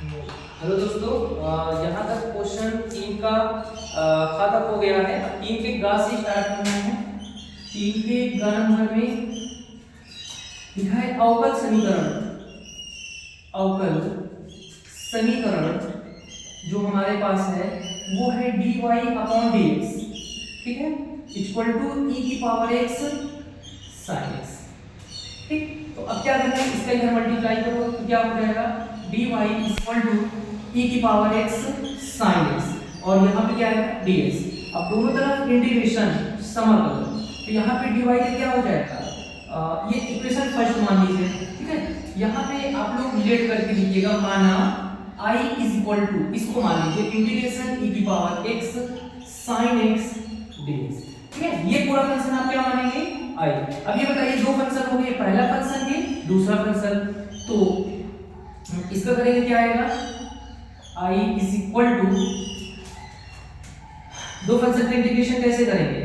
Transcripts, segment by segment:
Hello दोस्तों, यहाँ तक क्वेश्चन 3 का खत्म हो गया है। अब 3 के गा से स्टार्ट करना है। 3 के गा नंबर में लिखा है अवकल समीकरण। अवकल समीकरण जो हमारे पास है वो है dy अपॉन dx, ठीक है, इक्वल टू e की पावर x sin x। ठीक, तो अब क्या करना है, इसका इधर मल्टीप्लाई करो तो क्या हो जाएगा, dy इक्वल टू e की पावर x sin x और यहाँ पे क्या है dx। अब दोनों तरफ इंटीग्रेशन समाकलन, तो यहाँ पे dy का क्या हो जाएगा, ये इक्वेशन फर्स्ट मान लीजिए, ठीक है। यहाँ पे आप लोग रिलेट करके लिखिएगा, माना I इज इक्वल टू, इसको मान लीजिए इंटीग्रेशन e की power x sin x dx, ठीक है। ये पूरा फंक्शन आप क्या मानेंगे, I। अब ये बताइए दो फंक्शन हो गए, पहला फंक्शन ये दूसरा फंक्शन, तो इसका करेंगे क्या आएगा, I इज इक्वल टू, दो फंक्शन का इंटीग्रेशन कैसे करेंगे,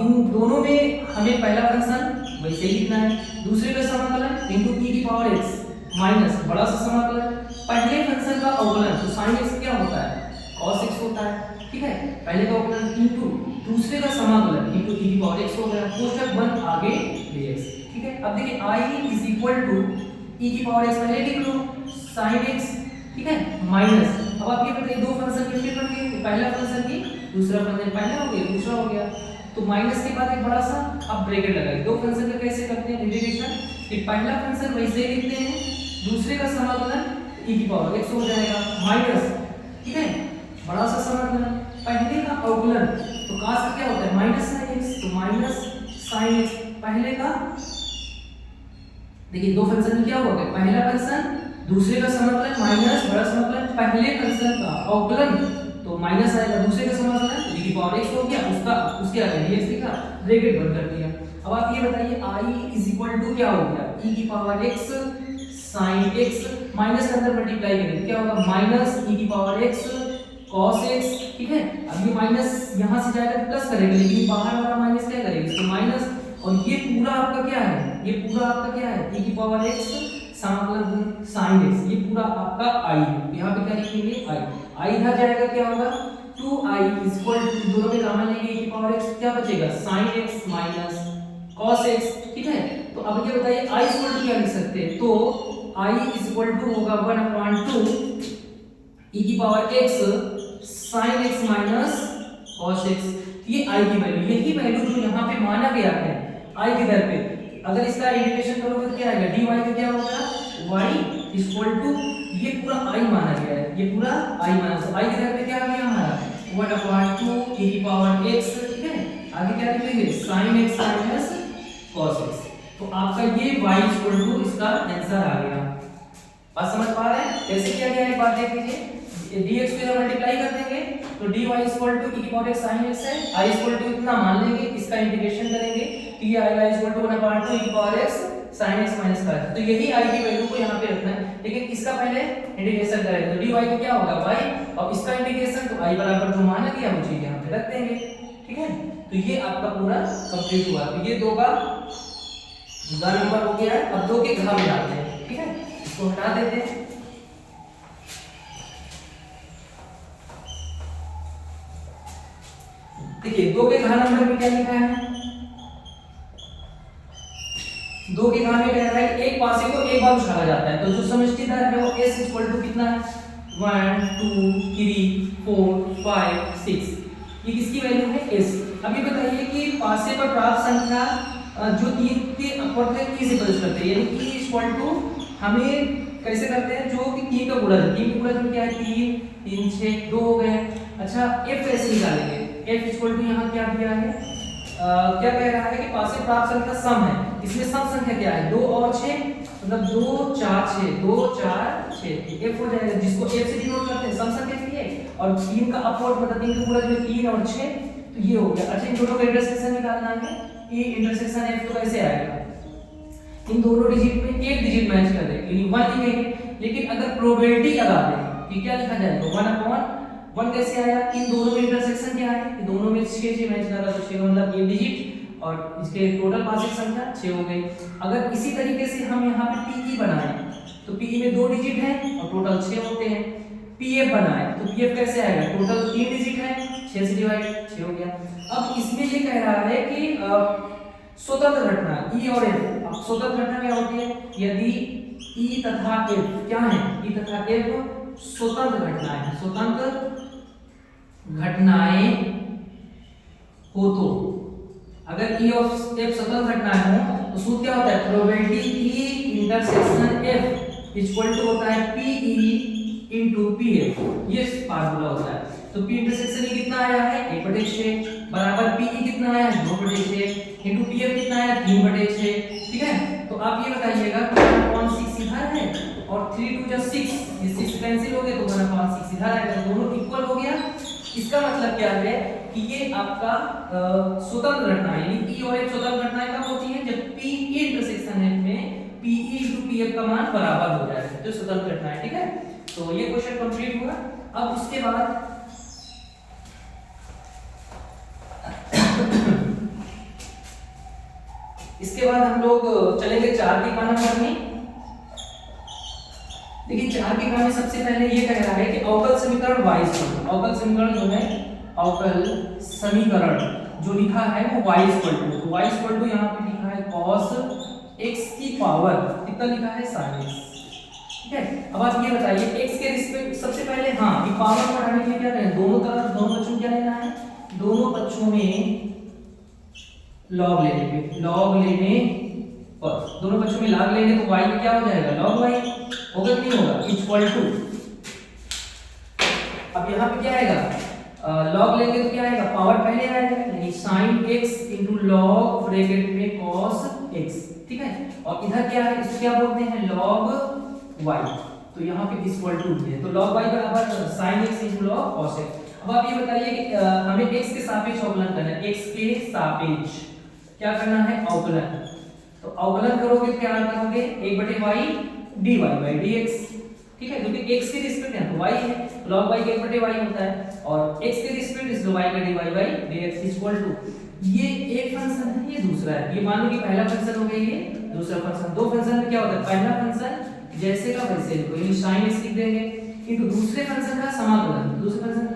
इन दोनों में हमें पहला फंक्शन वैसे ही लिखना है, दूसरे का समाकलन इनटू e की पावर x माइनस बड़ा सा समाकलन, पहले फंक्शन का अवकलन तो sin x क्या होता है, cos x होता है, ठीक है। पहले का अवकलन इनटू दूसरे का समाकलन इनटू e की पावर x हो गया, कोष्ठक 1 आगे dx, ठीक है। अब देखिए I is equal to e की पावर x पहले लिख लो sin x, ठीक है, माइनस, अब आप ये बताइए दो फंक्शन कितने बन गए, पहला फंक्शन की दूसरा फंक्शन, पहला हो गया दूसरा हो गया, तो माइनस के बाद एक बड़ा सा अब ब्रैकेट लगाइए। दो फंक्शन का कैसे करते हैं इंटीग्रेशन, कि पहला फंक्शन वैसे ही लिखते हैं, दूसरे का समाकलन e की पावर x हो जाएगा माइनस, ठीक है, बड़ा सा समाकलन, पहले का अवकलन तो cos का क्या होता है माइनस sin x, तो माइनस sin x, पहले का देखिए दो फंक्शन में क्या होगा, पहला फंक्शन दूसरे का समाकलन माइनस बड़ा समाकलन, पहले फंक्शन का अवकलन तो माइनस आएगा, दूसरे का समाकलन e की पावर x हो गया, उसका उसके आगे dx लिखा, ब्रैकेट बंद कर दिया। अब आप ये बताइए I इज इक्वल टू क्या हो गया, e की power x sin x, minus के अंदर मल्टीप्लाई करेंगे क्या होगा, माइनस e की पावर x cos x, ठीक है। अब ये माइनस यहाँ से जाएगा तो प्लस करेंगे, लेकिन बाहर वाला माइनस क्या करेंगे, इसको माइनस, और ये पूरा आपका क्या है, ये पूरा आपका क्या है e की पावर x समाकलन sin x, ये पूरा आपका I है। यहाँ पे क्या लिखेंगे I इधर जाएगा क्या होगा 2i इक्वल टू, दोनों में कॉमन लेंगे e की पावर x, क्या बचेगा sin x minus cos x, ठीक है। तो अब ये बताइए I इक्वल टू क्या लिख सकते हैं, तो I इक्वल टू होगा 1/2 e की power x sin x minus cos x, ये I की वैल्यू, यही वैल्यू जो यहाँ पे माना गया है I के दर पे, अगर इसका इंटीग्रेशन करोगे तो क्या आएगा, dy का क्या होगा y इक्वल टू, ये पूरा I माना गया है, ये पूरा I माना, तो I के दर पे क्या आ गया हमारा 1/2 e की पावर x, ठीक है। आगे क्या लिखेंगे sin x minus cos x, तो आपका ये y इक्वल टू इसका आंसर आ गया। बात समझ पा रहे हैं कैसे किया गया, एक बात देख लीजिए, dx को इधर मल्टीप्लाई कर देंगे तो dy इक्वल टू e की पावर x sin x है, I इक्वल टू इतना मान लेंगे, इसका इंटीग्रेशन करेंगे तो ये आएगा इक्वल टू 1/2 e की power x sin x minus का, तो यही I की वैल्यू को यहाँ पे रखना है, लेकिन इसका पहले इंटीग्रेशन करेंगे तो dy को क्या होगा y, और इसका इंटीग्रेशन तो I बराबर जो माना गया वो चीज यहाँ पे रख देंगे, ठीक है। तो ये आपका पूरा कंप्लीट हुआ, तो ये दो का गा नंबर हो गया है। अब दो के घा में आते हैं, ठीक है, इसको हटा देते हैं। देखिए दो के घा नंबर में क्या लिखा है, दो के घा में कह रहा है एक पासे को एक बार उछाला जाता है, तो जो समष्टि दर है वो s इक्वल टू कितना है 1 2 3 4 5 6, ये किसकी वैल्यू है s। अब ये बताइए कि पासे पर प्राप्त संख्या जो 3 के अपवर्तक e से प्रदर्शित करते हैं, यानी e इक्वल टू हमें कैसे करते हैं, जो कि 3 का गुणज, 3 का गुणज क्या है 3 3 6 2 हो गए। अच्छा f कैसे निकालेंगे, f इक्वल टू यहाँ क्या दिया है, क्या कह रहा है कि पासे प्राप्त संख्या सम है, इसमें सम संख्या क्या है 2 और 6, मतलब 2 4 6 2 4 6 f हो जाएगा, जिसको f से डिनोट करते हैं सम संख्या के लिए, और 3 का अपवर्ड मतलब 3 का गुणज में 3 और 6, तो ये हो गया। अच्छा इन दोनों का इंटरसेक्शन निकालना है, ये इंटरसेक्शन f तो कैसे आएगा, इन दोनों डिजिट में एक डिजिट मैच कर देंगे यानी 1 लिखेंगे, लेकिन अगर प्रोबेबिलिटी लगा दें कि क्या लिखा जाएगा 1/1 कैसे आया, इन दोनों में इंटरसेक्शन क्या है, दोनों में 6 मैच कर रहा है, तो 6 मतलब एक डिजिट और इसके टोटल पासिक संख्या 6 हो गई। अगर इसी तरीके से हम यहाँ पे टी बनाएं तो पीई में 2 डिजिट है और टोटल 6 होते हैं। पीएफ बना है तो पीएफ कैसे आएगा, टोटल 3 डिजिट है, 6 से डिवाइड 6 हो गया। अब इसमें ये कह रहा है कि स्वतंत्र घटना ई और एफ। अब स्वतंत्र घटना क्या होती है, यदि ई तथा एफ क्या है, ई तथा एफ स्वतंत्र घटनाएं हैं, स्वतंत्र घटनाएं हो तो अगर ई और एफ स्वतंत्र घटनाएं हो तो सूत्र क्या होता है, probability E intersection F equal to होता है पीई इनटू पीएफ, ये फार्मूला होता है। तो पी इंटरसेक्शन ई कितना आया है 1/6 बराबर पीई कितना आया है 2/6 इनटू पीएफ कितना आया 3/6। ठीक है, तो आप ये बताइएगा 1/6 इधर है और 3 2 6, ये 6 कैंसिल हो गए तो 1/6 इधर आएगा, दोनों इक्वल हो गया। इसका मतलब क्या है कि ये आपका स्वतंत्र घटना यानी ई और एफ स्वतंत्र घटनाएं कब होती है, जब पी इंटरसेक्शन एफ में पीई इनटू पीएफ का मान बराबर हो जाए तो स्वतंत्र घटना है। ठीक है, तो ये क्वेश्चन कंप्लीट हुआ। अब उसके बाद इसके बाद हम लोग चलेंगे 4 की खाना करने। देखिए 4 की खाने सबसे पहले ये कह रहा है कि अवकल समीकरण y इक्वल, अवकल समीकरण जो है अवकल समीकरण जो लिखा है वो y इक्वल टू, तो y इक्वल टू यहाँ पे लिखा है cos x की पावर कितना लिखा है sin x। ठीक है, अब आप ये बताइए x के रिस्पेक्ट सबसे पहले हाँ ये पावर को हटाने के लिए क्या करें, दोनों तरफ दोनों पक्षों में क्या लेना है, दोनों पक्षों में लॉग लेने पे, लॉग लेने पर दोनों पक्षों में लॉग लेंगे तो y क्या हो जाएगा log y होगा कि नहीं होगा, इक्वल टू। अब यहाँ पे क्या आएगा, लॉग लेंगे तो क्या आएगा, पावर पहले आएगा यानी sin x into log bracket में cos x। ठीक है, और इधर क्या है, इसको क्या बोलते हैं log y, तो यहाँ पे इक्वल टू है तो log y बराबर sin x into log cos x। अब आप ये बताइए कि हमें x के सापेक्ष अवकलन करना है, x के सापेक्ष क्या करना है, अवकलन। तो अवकलन करोगे तो क्या करोगे 1/y dy by dx। ठीक है, क्योंकि x के रिस्पेक्ट है तो y है, log y के 1/y होता है और x के रिस्पेक्ट इस y का dy by dx equal to, ये एक फंक्शन है ये दूसरा है, ये मान लो कि पहला फंक्शन हो गया ये दूसरा फंक्शन। दो फंक्शन में क्या होता है, पहला फंक्शन जैसे का वैसे लिखो यानी sin x लिख देंगे इनटू दूसरे फंक्शन का समाकलन, दूसरे फंक्शन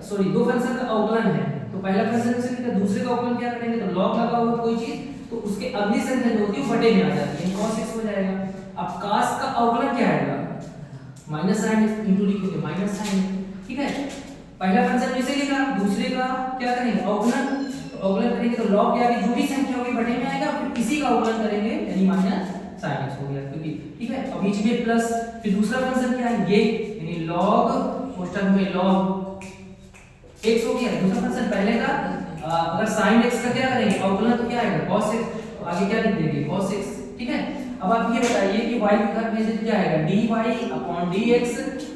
सॉरी दो फंक्शन का अवकलन है तो पहला फंक्शन से लेकर दूसरे का अवकलन क्या करेंगे, तो log लगा हुआ कोई चीज तो उसके अगली संख्या जो होती है बटे में आ जाती है cos x हो जाएगा। अब cos का अवकलन क्या आएगा, माइनस sin x इनटू लिखोगे माइनस sin। ठीक है, पहला फंक्शन जैसे लिखा दूसरे का क्या करेंगे अवकलन, तो अवकलन करेंगे तो log के आगे जो भी संख्या होगी बटे में आएगा, फिर इसी का अवकलन करेंगे यानी माइनस sin x हो गया क्योंकि। ठीक है, अब बीच में प्लस, फिर दूसरा फंक्शन क्या है ये यानी log कोष्ठक में log x हो गया, दूसरा फंक्शन पहले का अगर sin x का क्या करेंगे अवकलन तो क्या आएगा cos x, तो आगे क्या लिख देंगे cos x। ठीक है, अब आप ये बताइए कि y इधर में से क्या आएगा dy upon dx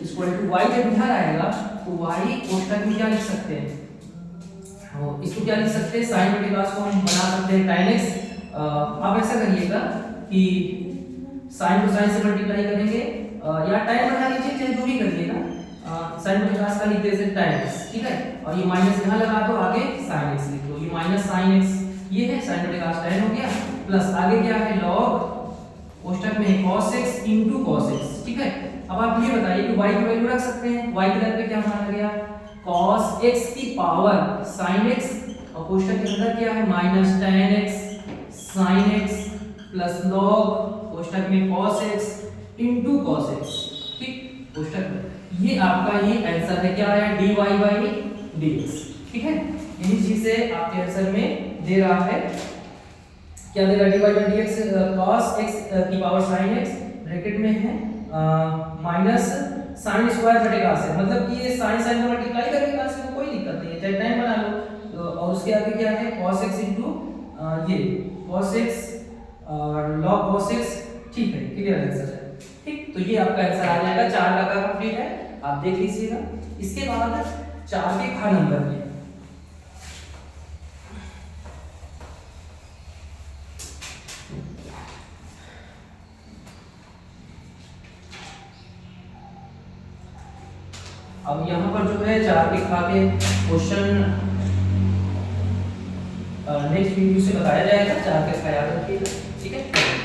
equal to y जब इधर आएगा तो y कोष्ठक में क्या लिख सकते हैं, तो इसको क्या लिख सकते हैं sin बटे cos को हम बना सकते हैं tan x। आप ऐसा करिएगा कि sin को sin से मल्टीप्लाई करेंगे या tan बना लीजिए चाहे जो भी करिएगा, sin बटे cos का लिख देते tan x। ठीक है, और ये माइनस यहाँ लगा दो आगे sin x लिख दो, ये माइनस sin x ये है sin बटे cos tan हो गया, प्लस आगे क्या है log कोष्ठक में cos x into cos x। ठीक है, अब आप ये बताइए कि y की वैल्यू रख सकते हैं, y की जगह पे क्या माना गया cos x की पावर sin x और कोष्ठक के अंदर क्या है minus tan x sin x plus log कोष्ठक में cos x into cos x। ठीक, कोष्ठक में ये आपका ये आंसर है क्या आया dy by dx। ठीक है, यही चीज है आपके आंसर में दे रहा है, क्या दे रहा है dy by dx cos x की पावर sin x ब्रैकेट में है माइनस sin स्क्वायर बटे cos है, मतलब कि ये sin sin को मल्टीप्लाई करके cos को कोई दिक्कत नहीं है चाहे tan बना लो तो, और उसके आगे क्या है cos x इनटू ये cos x और log cos x। ठीक है, क्लियर आंसर है। ठीक, तो ये आपका आंसर आ जाएगा 4 का कंप्लीट है, आप देख लीजिएगा। इसके बाद 4 के खा नंबर में अब यहाँ पर जो है 4 के खा के क्वेश्चन नेक्स्ट वीडियो से बताया जाएगा, 4 के खा याद रखिएगा। ठीक है।